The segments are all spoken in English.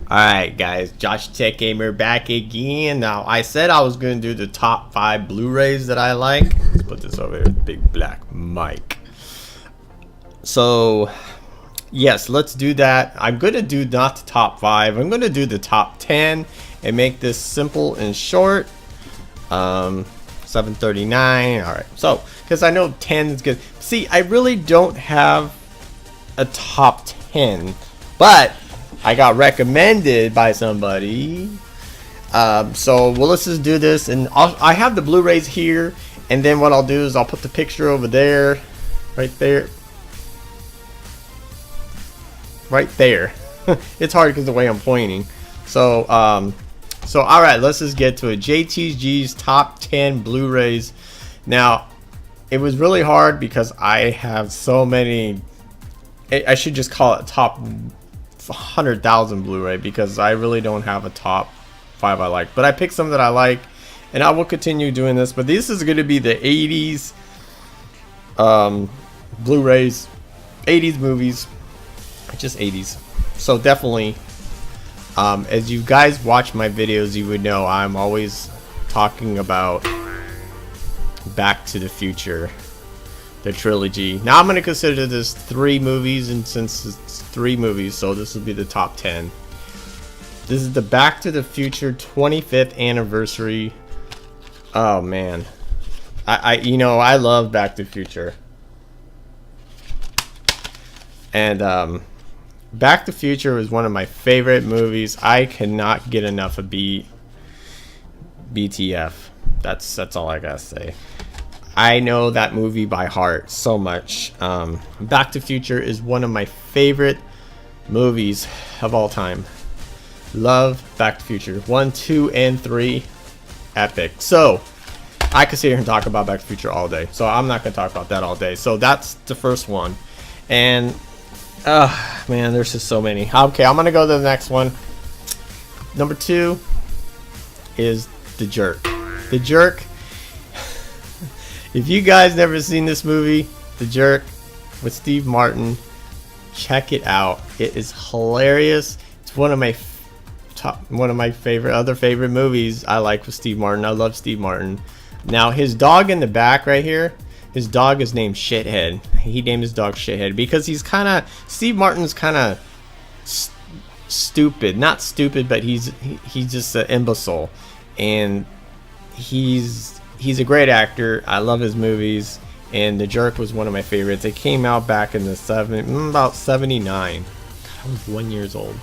Alright guys, Josh Tech Gamer back again. Now I said I was going to do the top 5 Blu-rays that I like. Let's put this over here, big black mic. So yes, let's do that. I'm going to do not the top 5. I'm going to do the top 10 and make this simple and short. 739. Alright, so because I know 10 is good. See, I really don't have a top 10, but I got recommended by somebody. So well, let's just do this, and I have the Blu-rays here, and then what I'll do is I'll put the picture over there, right there. It's hard because the way I'm pointing. So all right, let's just get to it. JTG's top 10 Blu-rays. Now, it was really hard because I have so many. I should just call it top 100,000 Blu-ray because I really don't have a top 5 I like, but I picked some that I like, and I will continue doing this. But this is going to be the 80s Blu-rays, 80s movies, just 80s. So definitely, as you guys watch my videos, you would know I'm always talking about Back to the Future, the trilogy. Now I'm going to consider this 3 movies, and since it's 3 movies, so this will be the top 10. This is the Back to the Future 25th anniversary. Oh man, I love Back to the Future, and Back to the Future is one of my favorite movies. I cannot get enough of BTF. That's all I gotta say. I know that movie by heart so much. Back to the Future is one of my favorite movies of all time. Love Back to the Future 1, 2, and 3. Epic. So I could sit here and talk about Back to the Future all day, so I'm not gonna talk about that all day. So that's the first one, and man, there's just so many. Okay, I'm gonna go to the next one. Number 2 is The Jerk. The Jerk. If you guys never seen this movie, The Jerk, with Steve Martin, check it out. It is hilarious. It's one of my favorite movies I like with Steve Martin. I love Steve Martin. Now his dog in the back right here, his dog is named Shithead. He named his dog Shithead because he's kind of, Steve Martin's kind of stupid. Not stupid, but he's just an imbecile, and he's a great actor. I love his movies, and The Jerk was one of my favorites. It came out back in the about 79. I was 1 year old,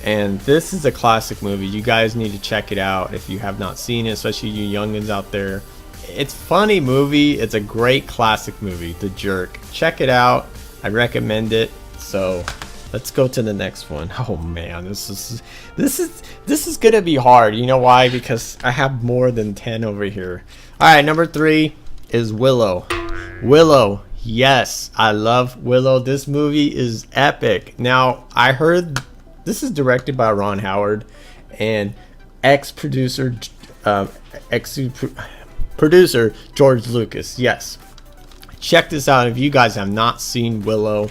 and this is a classic movie. You guys need to check it out if you have not seen it, especially you youngins out there. It's a funny movie. It's a great classic movie, The Jerk. Check it out. I recommend it. So let's go to the next one. Oh man, this is gonna be hard. You know why? Because I have more than 10 over here. Alright, number 3 is Willow. Willow, yes, I love Willow. This movie is epic. Now, I heard this is directed by Ron Howard and ex-producer George Lucas. Yes. Check this out if you guys have not seen Willow.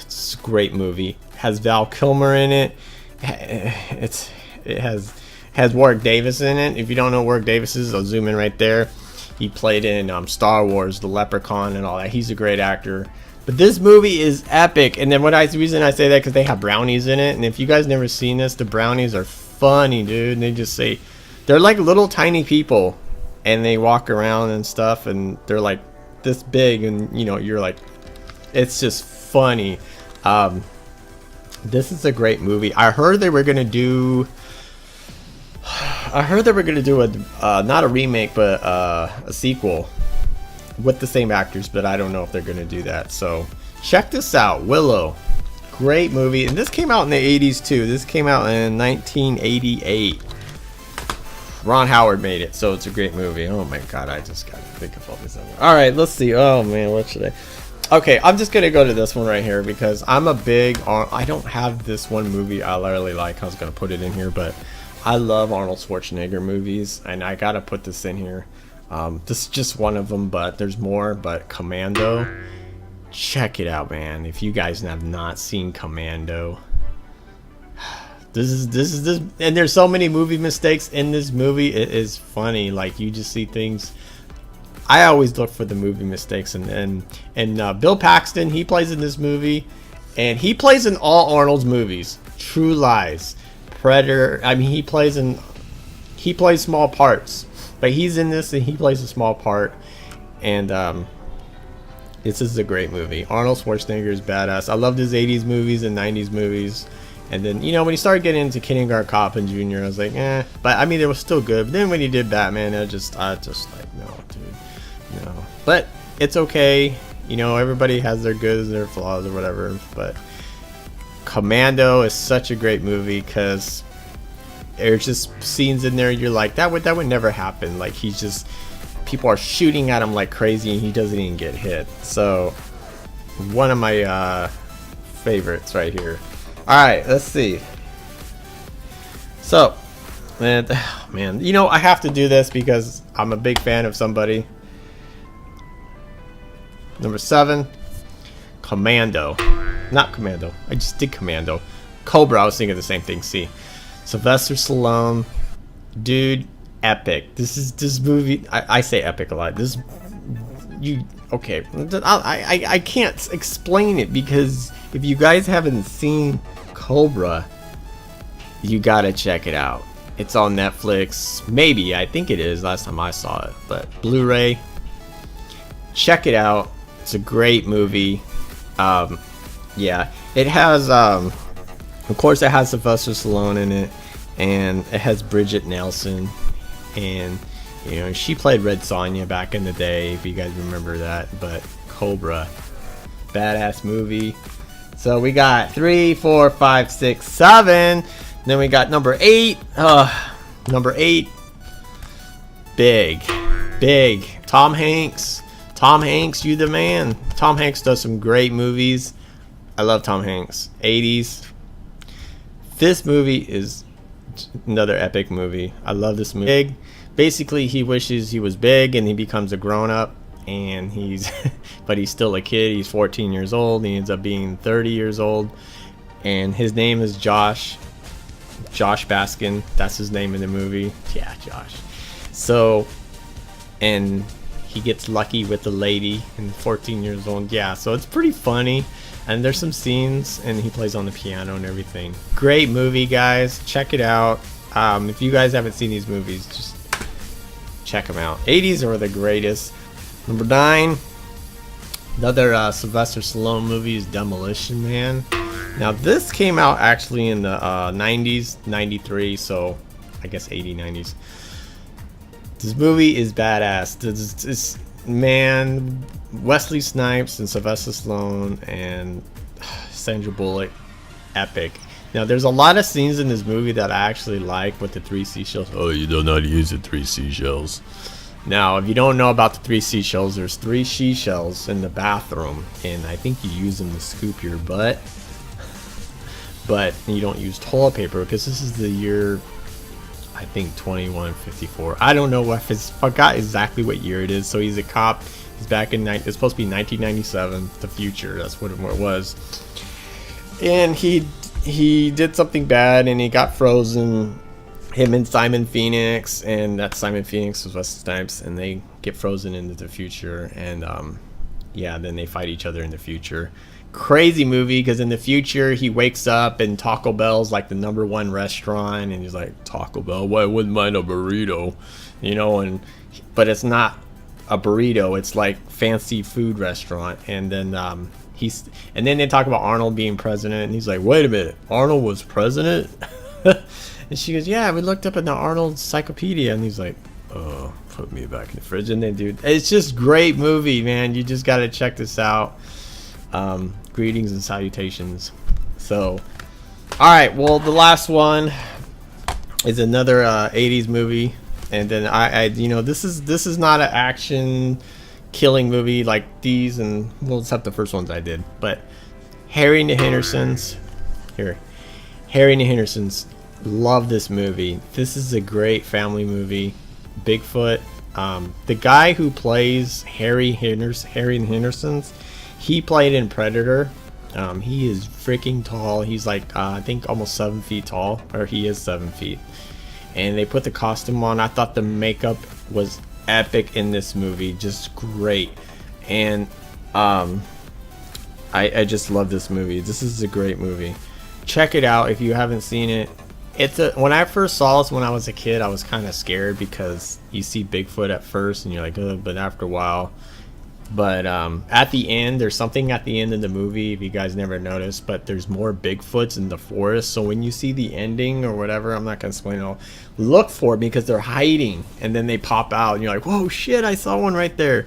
It's a great movie. It has Val Kilmer in it. It has Warwick Davis in it. If you don't know Warwick Davis is, I'll zoom in right there. He played in Star Wars, The Leprechaun, and all that. He's a great actor. But this movie is epic. And then the reason I say that because they have brownies in it. And if you guys never seen this, the brownies are funny, dude. And they just say they're like little tiny people, and they walk around and stuff, and they're like this big, and you're like, it's just funny. This is a great movie. I heard they were gonna do a not a remake, but a sequel with the same actors, but I don't know if they're gonna do that. So check this out, Willow. Great movie, and this came out in the 80s too. This came out in 1988. Ron Howard made it, so it's a great movie. Oh my god, I just gotta think of all this. Alright, let's see. Oh man, what should I? Okay, I'm just gonna go to this one right here because I'm a big I don't have this one movie I really like. I was gonna put it in here, but I love Arnold Schwarzenegger movies, and I gotta put this in here. This is just one of them, but there's more. But Commando, check it out, man. If you guys have not seen Commando, This, and there's so many movie mistakes in this movie. It is funny. Like, you just see things. I always look for the movie mistakes, and Bill Paxton, he plays in this movie, and he plays in all Arnold's movies. True Lies, Predator. I mean, he plays small parts, but he's in this and he plays a small part. And this is a great movie. Arnold Schwarzenegger is badass. I loved his 80s movies and 90s movies. And then, you know, when he started getting into Kindergarten Cop and Junior, I was like, eh. But I mean, it was still good. But then when he did Batman, I just like, no, dude, no. But it's okay. You know, everybody has their goods, their flaws, or whatever. But Commando is such a great movie because there's just scenes in there you're like, that would never happen. Like, he's just, people are shooting at him like crazy and he doesn't even get hit. So, one of my favorites right here. Alright, let's see. So, man, you know, I have to do this because I'm a big fan of somebody. Number 7, Commando. Not Commando. I just did Commando. Cobra, I was thinking the same thing. See, Sylvester Stallone, dude, epic. This movie. I say epic a lot. Okay? I can't explain it because if you guys haven't seen Cobra, you gotta check it out. It's on Netflix. Maybe, I think it is. Last time I saw it, but Blu-ray. Check it out. It's a great movie. Yeah, it has. Of course, it has Sylvester Stallone in it, and it has Bridget Nelson, and you know, she played Red Sonja back in the day, if you guys remember that. But Cobra, badass movie. So we got 3, 4, 5, 6, 7. Then we got number 8. Number 8. Big. Tom Hanks. Tom Hanks, you the man. Tom Hanks does some great movies. I love Tom Hanks. 80s. This movie is another epic movie. I love this movie. Big. Basically, he wishes he was big and he becomes a grown-up. And but he's still a kid. He's 14 years old. He ends up being 30 years old. And his name is Josh Baskin. That's his name in the movie. Yeah, Josh. So, and he gets lucky with the lady and 14 years old. Yeah, so it's pretty funny. And there's some scenes and he plays on the piano and everything. Great movie, guys. Check it out. If you guys haven't seen these movies, just check them out. 80s are the greatest. Number 9, another Sylvester Stallone movie is Demolition Man. Now this came out actually in the 90s, 93, so I guess 80s, 90s. This movie is badass. This man, Wesley Snipes and Sylvester Stallone and Sandra Bullock, epic. Now there's a lot of scenes in this movie that I actually like with the 3 seashells. Oh, you don't know how to use the 3 seashells. Now, if you don't know about the 3 seashells, there's 3 seashells in the bathroom, and I think you use them to scoop your butt. But you don't use toilet paper because this is the year, I think, 2154. I don't know I forgot exactly what year it is. So he's a cop. He's back in it's supposed to be 1997, the future. That's what it was. And he did something bad, and he got frozen. Him and Simon Phoenix, and that Simon Phoenix was Wesley Snipes, and they get frozen into the future, and yeah, then they fight each other in the future. Crazy movie, because in the future he wakes up and Taco Bell's like the #1 restaurant, and he's like, Taco Bell, why wouldn't mind a burrito, you know? But it's not a burrito, it's like fancy food restaurant. And then and then they talk about Arnold being president, and he's like, wait a minute, Arnold was president? And she goes, yeah, we looked up in the Arnold encyclopedia. And he's like, oh, put me back in the fridge. And then, dude, it's just great movie, man. You just got to check this out. Greetings and salutations. So, all right, well, the last one is another 80s movie. And then I you know, this is not an action killing movie like these. And we'll except the first ones I did. But Harry and the Hendersons. Harry and the Hendersons. Love this movie. This is a great family movie. Bigfoot. The guy who plays Harry and Hendersons, he played in Predator. He is freaking tall. He's like I think almost 7 feet tall, or he is 7 feet. And they put the costume on. I thought the makeup was epic in this movie, just great. And I just love this movie. This is a great movie. Check it out if you haven't seen it. When I first saw this when I was a kid, I was kind of scared because you see Bigfoot at first and you're like, oh, but after a while. But at the end, there's something at the end of the movie, if you guys never noticed, but there's more Bigfoots in the forest. So when you see the ending or whatever, I'm not going to explain it all, look for it because they're hiding and then they pop out and you're like, whoa, shit, I saw one right there.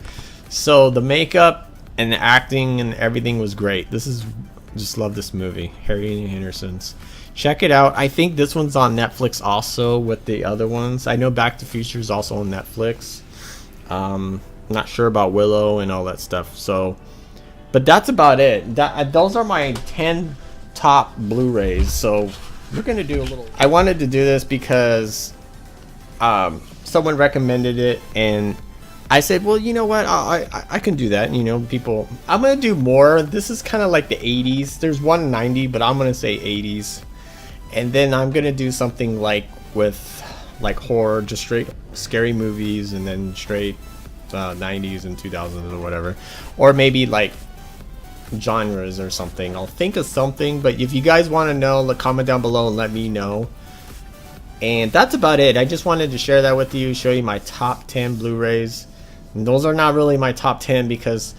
So the makeup and the acting and everything was great. Just love this movie, Harry Henderson's. Check it out. I think this one's on Netflix also with the other ones. I know Back to the Future is also on Netflix. Not sure about Willow and all that stuff. So, but that's about it. Those are my 10 top Blu-rays. So we're gonna do a little. I wanted to do this because someone recommended it, and I said, well, you know what? I can do that. You know, people. I'm gonna do more. This is kind of like the 80s. There's 190, but I'm gonna say 80s, and then I'm gonna do something like with like horror, just straight scary movies, and then straight 90s and 2000s or whatever, or maybe like genres or something. I'll think of something, but if you guys want to know, comment down below and let me know. And that's about it. I just wanted to share that with you, show you my top 10 Blu-rays. And those are not really my top 10 because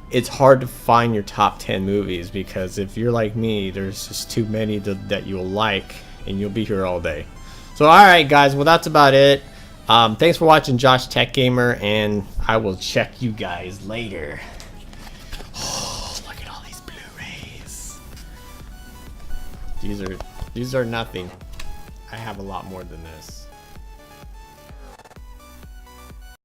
it's hard to find your top 10 movies, because if you're like me, there's just too many that you'll like and you'll be here all day. So alright guys, well that's about it. Thanks for watching Josh Tech Gamer, and I will check you guys later. Oh, look at all these Blu-rays. These are nothing. I have a lot more than this.